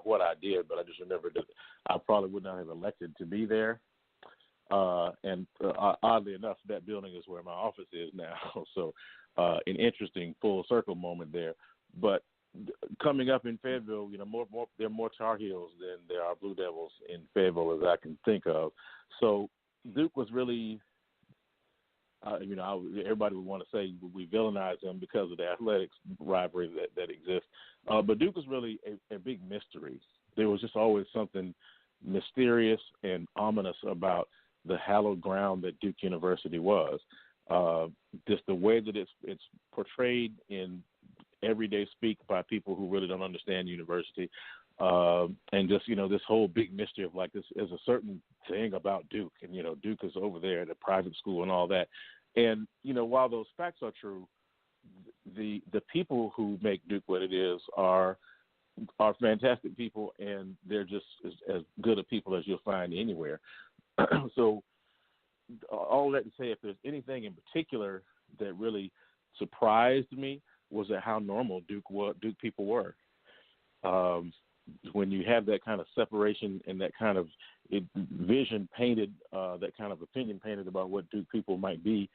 what I did, but I just remember that I probably would not have elected to be there. And oddly enough, that building is where my office is now. So an interesting full circle moment there. But coming up in Fayetteville, there are more Tar Heels than there are Blue Devils in Fayetteville as I can think of. So Duke was really, everybody would want to say we villainize them because of the athletics rivalry that exists. But Duke was really a big mystery. There was just always something mysterious and ominous about the hallowed ground that Duke University was. Just the way that it's portrayed in everyday speak by people who really don't understand university, and just this whole big mystery of like this is a certain thing about Duke, and Duke is over there at a private school and all that. And while those facts are true, the people who make Duke what it is are fantastic people, and they're just as good a people as you'll find anywhere. So all that to say, if there's anything in particular that really surprised me, was at how normal Duke people were. When you have that kind of separation and that kind of vision painted, that kind of opinion painted about what Duke people might be,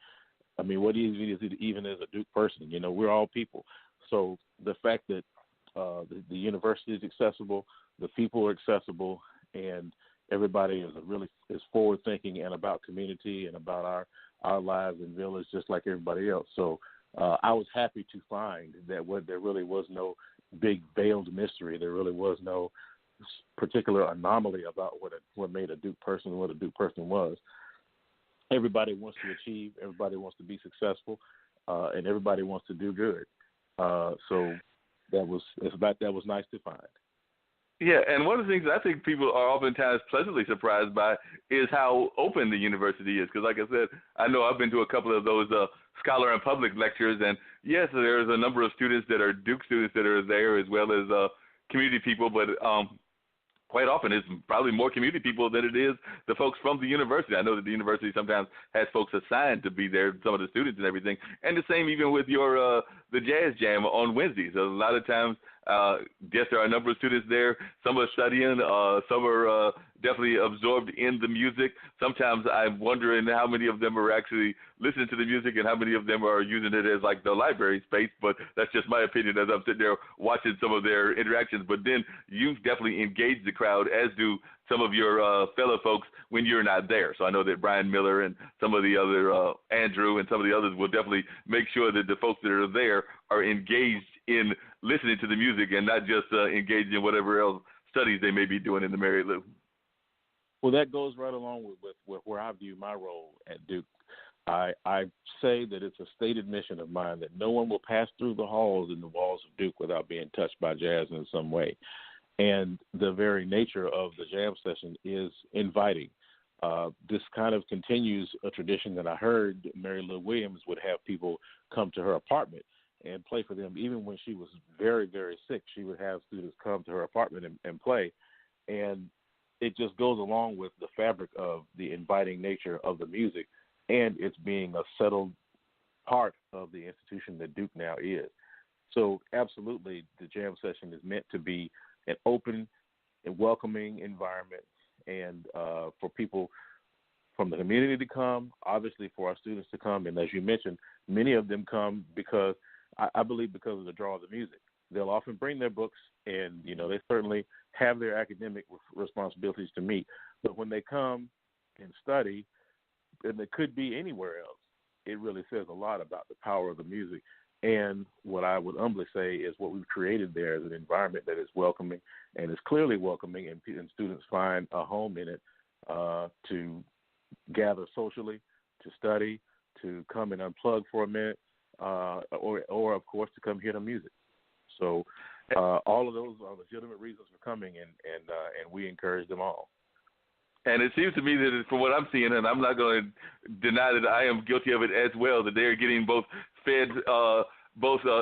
I mean, what is it even as a Duke person? We're all people. So the fact that the university is accessible, the people are accessible, and everybody is forward thinking and about community and about our lives and village just like everybody else. So I was happy to find that there really was no big veiled mystery. There really was no particular anomaly about what made a Duke person what a Duke person was. Everybody wants to achieve, everybody wants to be successful, and everybody wants to do good. So that was nice to find. Yeah, and one of the things I think people are oftentimes pleasantly surprised by is how open the university is. Because, like I said, I know I've been to a couple of those scholar and public lectures, and yes, there's a number of students that are Duke students that are there as well as community people, but quite often it's probably more community people than it is the folks from the university. I know that the university sometimes has folks assigned to be there, some of the students and everything, and the same even with your the Jazz Jam on Wednesdays. So a lot of times, yes, there are a number of students there. Some are studying. Some are definitely absorbed in the music. Sometimes I'm wondering how many of them are actually listening to the music and how many of them are using it as like the library space. But that's just my opinion as I'm sitting there watching some of their interactions. But then you've definitely engaged the crowd, as do some of your fellow folks when you're not there. So I know that Brian Miller and some of the other, Andrew and some of the others will definitely make sure that the folks that are there are engaged in listening to the music and not just engaged in whatever else studies they may be doing in the Mary Lou. Well, that goes right along with where I view my role at Duke. I say that it's a stated mission of mine that no one will pass through the halls and the walls of Duke without being touched by jazz in some way. And the very nature of the jam session is inviting. This kind of continues a tradition that I heard Mary Lou Williams would have people come to her apartment and play for them. Even when she was very, very sick, she would have students come to her apartment and play. And it just goes along with the fabric of the inviting nature of the music and it's being a settled part of the institution that Duke now is. So absolutely, the jam session is meant to be an open and welcoming environment, and for people from the community to come, obviously for our students to come. And as you mentioned, many of them come because, I believe, because of the draw of the music. They'll often bring their books, and, they certainly have their academic responsibilities to meet. But when they come and study, and it could be anywhere else, it really says a lot about the power of the music. And what I would humbly say is what we've created there is an environment that is welcoming and is clearly welcoming, and students find a home in it to gather socially, to study, to come and unplug for a minute, or of course, to come hear the music. So all of those are legitimate reasons for coming, and we encourage them all. And it seems to me that from what I'm seeing, and I'm not going to deny that I am guilty of it as well, that they're getting both fed,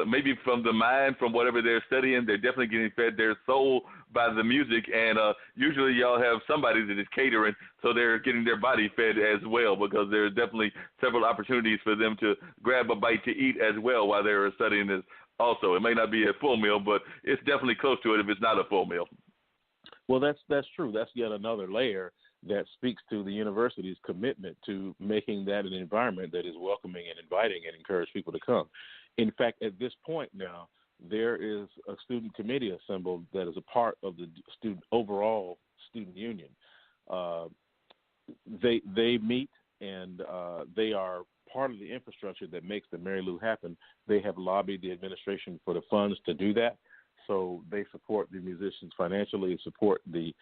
maybe from the mind, from whatever they're studying. They're definitely getting fed their soul by the music. And usually y'all have somebody that is catering, so they're getting their body fed as well, because there's definitely several opportunities for them to grab a bite to eat as well while they're studying this also. It may not be a full meal, but it's definitely close to it if it's not a full meal. Well, that's true. That's yet another layer that speaks to the university's commitment to making that an environment that is welcoming and inviting and encourage people to come. In fact, at this point now, there is a student committee assembled that is a part of the overall student union. They meet and they are part of the infrastructure that makes the Mary Lou happen. They have lobbied the administration for the funds to do that. So they support the musicians financially, support the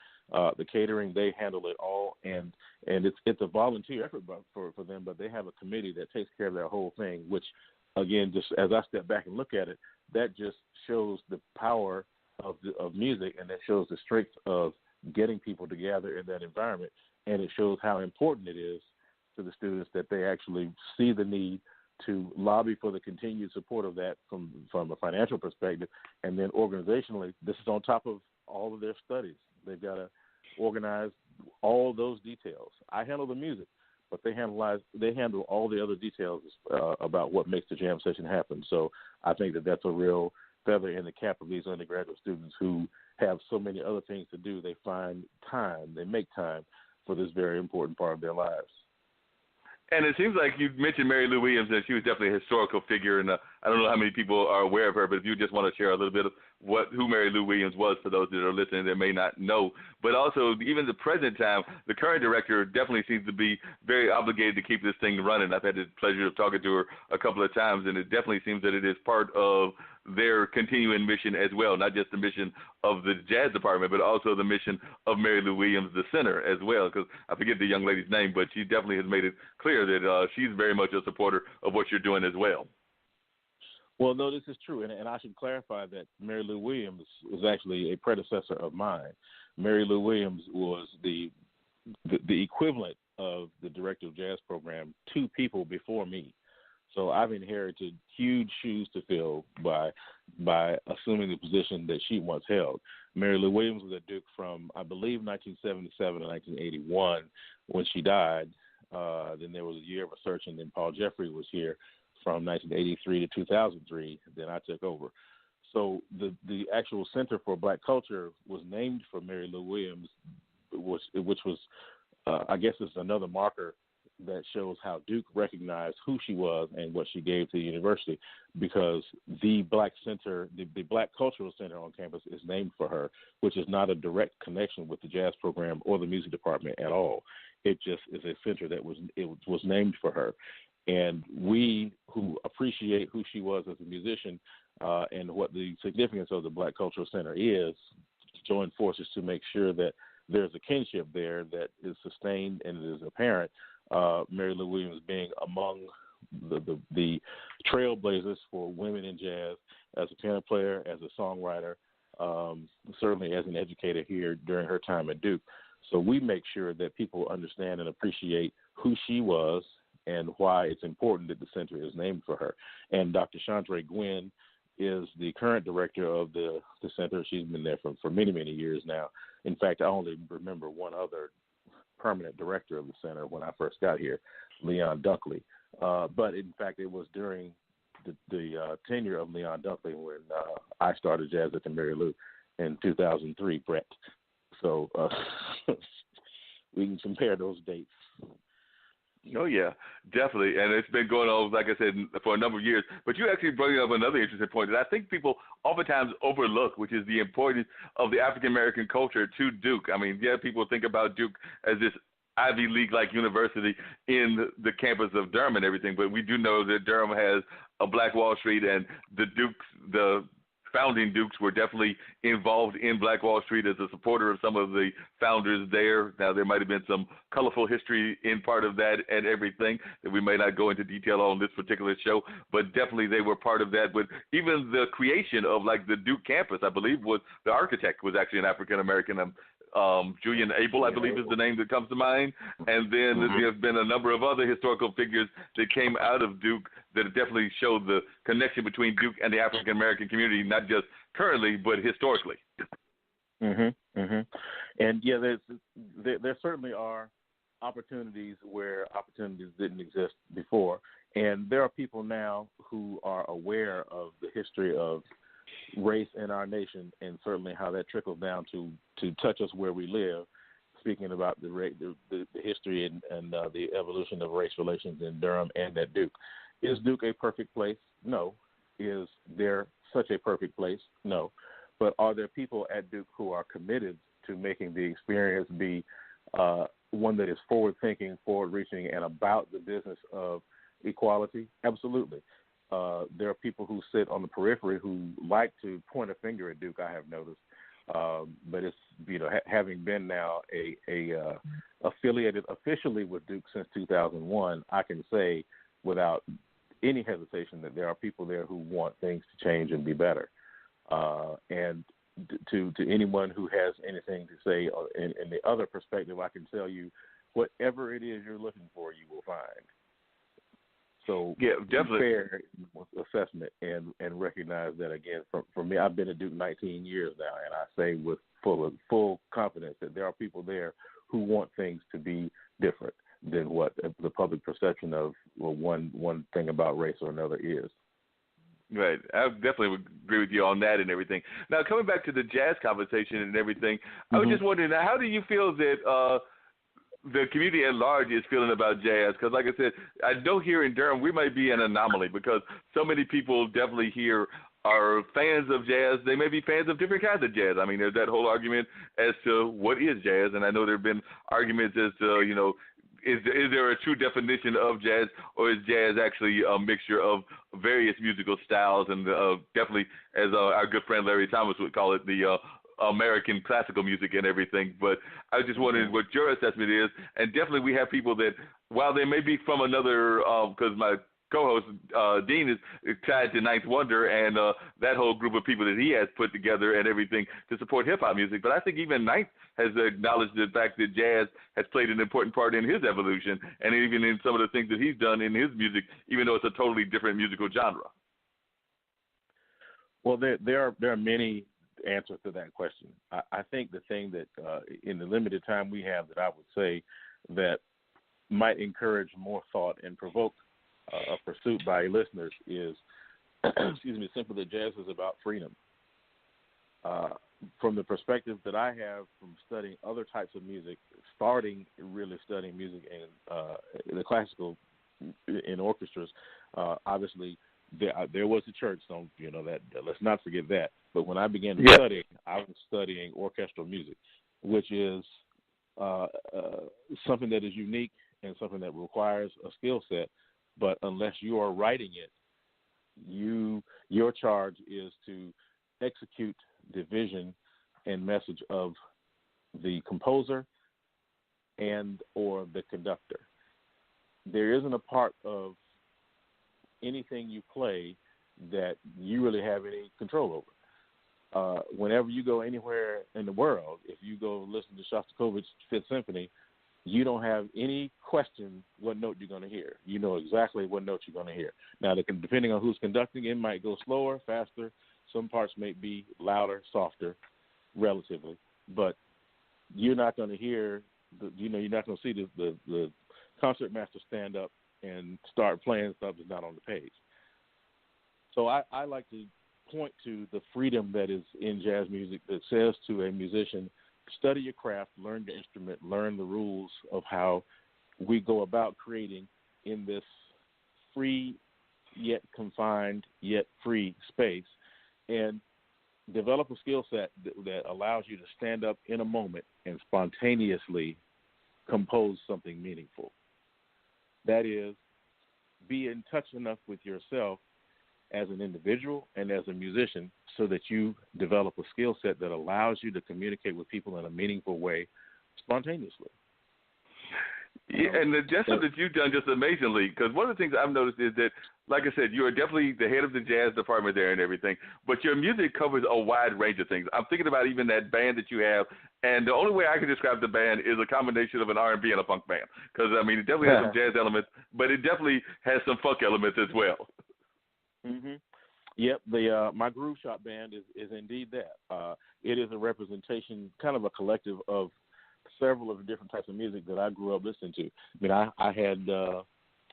catering. They handle it all, and it's a volunteer effort for them. But they have a committee that takes care of that whole thing. Which, again, just as I step back and look at it, that just shows the power of music, and that shows the strength of getting people together in that environment. And it shows how important it is to the students that they actually see the need to lobby for the continued support of that from a financial perspective. And then organizationally, this is on top of all of their studies. They've got to organize all those details. I handle the music, but they handle all the other details about what makes the jam session happen. So I think that that's a real feather in the cap of these undergraduate students who have so many other things to do. They make time for this very important part of their lives. And it seems like you mentioned Mary Lou Williams, and she was definitely a historical figure, and I don't know how many people are aware of her, but if you just want to share a little bit of who Mary Lou Williams was for those that are listening that may not know. But also, even the present time, the current director definitely seems to be very obligated to keep this thing running. I've had the pleasure of talking to her a couple of times, and it definitely seems that it is part of their continuing mission as well, not just the mission of the jazz department, but also the mission of Mary Lou Williams, the center, as well, because I forget the young lady's name, but she definitely has made it clear that she's very much a supporter of what you're doing as well. Well, no, this is true, and I should clarify that Mary Lou Williams was actually a predecessor of mine. Mary Lou Williams was the equivalent of the director of jazz program 2 people before me. So I've inherited huge shoes to fill by assuming the position that she once held. Mary Lou Williams was at Duke from, I believe, 1977 to 1981 when she died. Then there was a year of a search, and then Paul Jeffrey was here from 1983 to 2003. Then I took over. So the actual Center for Black Culture was named for Mary Lou Williams, which was, I guess, it's another marker that shows how Duke recognized who she was and what she gave to the university, because the Black Center, the Black Cultural Center on campus is named for her, which is not a direct connection with the jazz program or the music department at all. It just is a center that was named for her. And we who appreciate who she was as a musician and what the significance of the Black Cultural Center is, join forces to make sure that there's a kinship there that is sustained and is apparent. Mary Lou Williams being among the trailblazers for women in jazz, as a piano player, as a songwriter, certainly as an educator here during her time at Duke. So we make sure that people understand and appreciate who she was and why it's important that the center is named for her. And Dr. Chandra Gwynn is the current director of the center. She's been there for many, many years now. In fact, I only remember one other permanent director of the center when I first got here, Leon Dunkley. But in fact, it was during the tenure of Leon Dunkley when I started jazz at the Mary Lou in 2003, Brett. So we can compare those dates. Oh, yeah, definitely. And it's been going on, like I said, for a number of years. But you actually bring up another interesting point that I think people oftentimes overlook, which is the importance of the African-American culture to Duke. I mean, yeah, people think about Duke as this Ivy League-like university in the campus of Durham and everything, but we do know that Durham has a Black Wall Street, and the founding Dukes were definitely involved in Black Wall Street as a supporter of some of the founders there. Now, there might have been some colorful history in part of that and everything that we may not go into detail on this particular show, but definitely they were part of that. But even the creation of, like, the Duke campus, I believe, was the architect was actually an African-American. Julian Abel, I believe, is the name that comes to mind. And then there's been a number of other historical figures that came out of Duke that definitely show the connection between Duke and the African-American community, not just currently, but historically. And, yeah, there certainly are opportunities where opportunities didn't exist before. And there are people now who are aware of the history of race in our nation, and certainly how that trickles down to touch us where we live. Speaking about the history and the evolution of race relations in Durham and at Duke. Is Duke a perfect place? No. Is there such a perfect place? No. But are there people at Duke who are committed to making the experience be one that is forward-thinking, forward-reaching, and about the business of equality? Absolutely. There are people who sit on the periphery who like to point a finger at Duke, I have noticed. But it's, having been now affiliated officially with Duke since 2001, I can say without any hesitation that there are people there who want things to change and be better. And to anyone who has anything to say in the other perspective, I can tell you whatever it is you're looking for, you will find. So yeah, definitely fair assessment and recognize that, again, for me, I've been at Duke 19 years now, and I say with full confidence that there are people there who want things to be different than what the public perception of one thing about race or another is. Right. I definitely would agree with you on that and everything. Now, coming back to the jazz conversation and everything, I was just wondering, how do you feel that the community at large is feeling about jazz? Because, like I said, I know here in Durham we might be an anomaly because so many people definitely here are fans of jazz. They may be fans of different kinds of jazz. I mean, there's that whole argument as to what is jazz, and I know there have been arguments as to, is there a true definition of jazz, or is jazz actually a mixture of various musical styles, and definitely, as our good friend Larry Thomas would call it, the American classical music and everything. But I was just wondering what your assessment is, and definitely we have people that, while they may be from another, because my co-host Dean is tied to Ninth Wonder and that whole group of people that he has put together and everything to support hip-hop music, but I think even Ninth has acknowledged the fact that jazz has played an important part in his evolution and even in some of the things that he's done in his music, even though it's a totally different musical genre. Well, there are many answers to that question. I think the thing that in the limited time we have that I would say that might encourage more thought and provoke a pursuit by listeners is, simply that jazz is about freedom. From the perspective that I have from studying other types of music, starting really studying music in the classical in orchestras, obviously there was a church, so that let's not forget that. But when I began to study, I was studying orchestral music, which is something that is unique and something that requires a skill set. But unless you are writing it, your charge is to execute the vision and message of the composer and or the conductor. There isn't a part of anything you play that you really have any control over. Whenever you go anywhere in the world, if you go listen to Shostakovich's Fifth Symphony, you don't have any question what note you're going to hear. You know exactly what note you're going to hear. Now, depending on who's conducting, it might go slower, faster. Some parts may be louder, softer, relatively. But you're not going to hear, you're not going to see the concert master stand up and start playing stuff that's not on the page. So I like to point to the freedom that is in jazz music that says to a musician, study your craft, learn the instrument, learn the rules of how we go about creating in this free yet confined yet free space, and develop a skill set that allows you to stand up in a moment and spontaneously compose something meaningful. That is, be in touch enough with yourself as an individual and as a musician so that you develop a skill set that allows you to communicate with people in a meaningful way spontaneously. Yeah, and the gesture that you've done just amazingly, because one of the things I've noticed is that, like I said, you are definitely the head of the jazz department there and everything, but your music covers a wide range of things. I'm thinking about even that band that you have, and the only way I can describe the band is a combination of an R&B and a funk band, because, I mean, it definitely has some jazz elements, but it definitely has some funk elements as well. Mm-hmm. Yep, my Groove Shop band is indeed that. It is a representation, kind of a collective of several of the different types of music that I grew up listening to. I mean, I had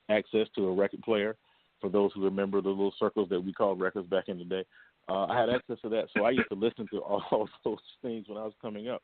access to a record player. For those who remember the little circles that we called records back in the day, I had access to that, so I used to listen to all those things when I was coming up.